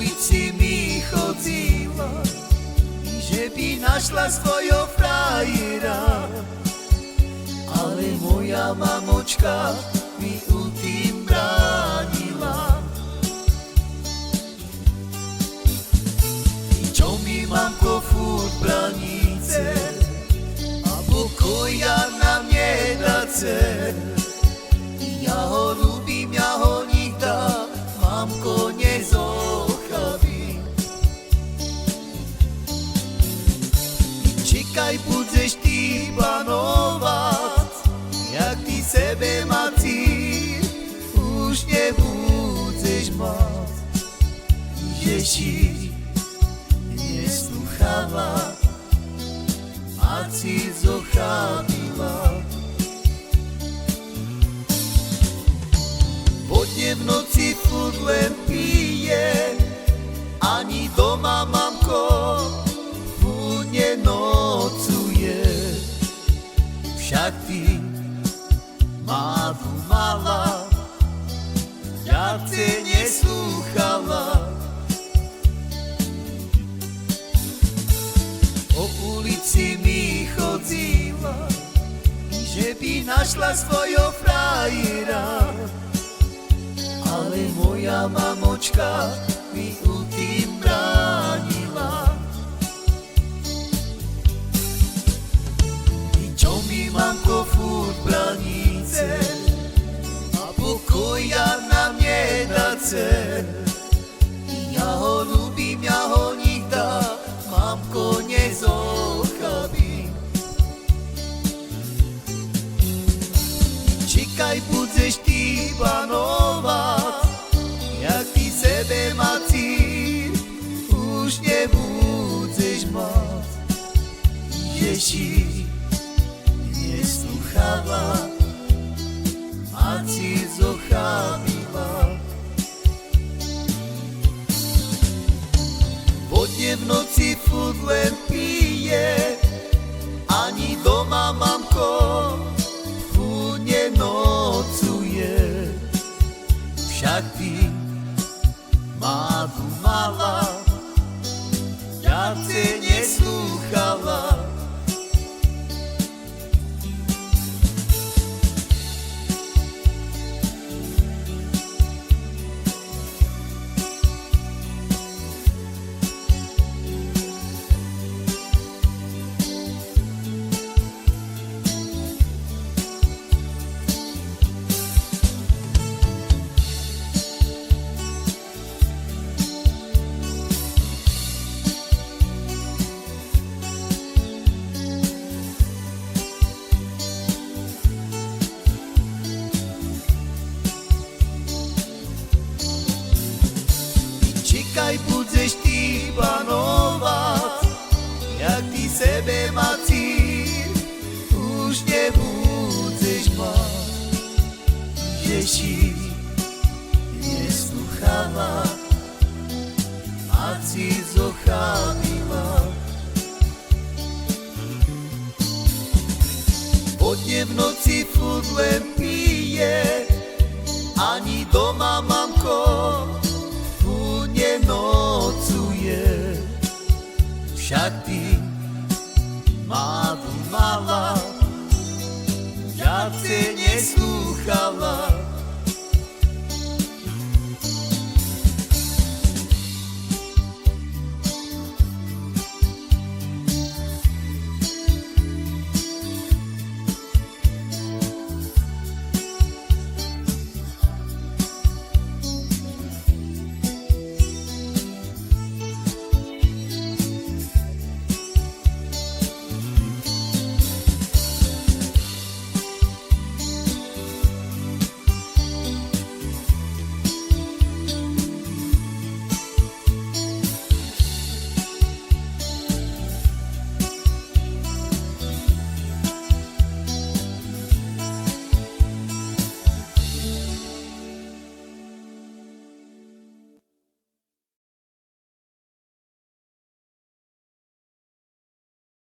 ulici mi chodila, že by našla svojho frajera, ale moja mamočka mi u tým bránila. Čo mi mamko furt braníce a pokoja nám nedáce. Ja ho ľúbim, ja ho nikda, mamko, nezochabím. Čekaj, budeš ty panovať, jak ty sebe matí, už nebudeš mať. Ježi, neslucháva, mati zochabila. Vodne v noci furt len pije, ani doma mamko furt nenocuje. Však ty ma mala, viacej neslúchala. Po ulici mi chodila, že by našla svojho frajera, ale moja mamočka mi u tým bránila. I čo mi mamko furt braníce a pokoja nám nedáce. Ja ho ľúbim, ja ho nikda, mamko, nezochabím. Čekaj, budeš ty panovať, jak ty sebe matí, už nebudeš mať. Ježi, neslucháva, mati zochabila. Vodne v noci furt len pije, ani doma mamko furt nenocuje. Však ty ma mala, viacej neslúchala. Čekaj, budeš ty panovať, jak ty sebe matí, už nebudeš mať. Ježi, neslucháva, mati zochabila. Vodne v noci furt len pije,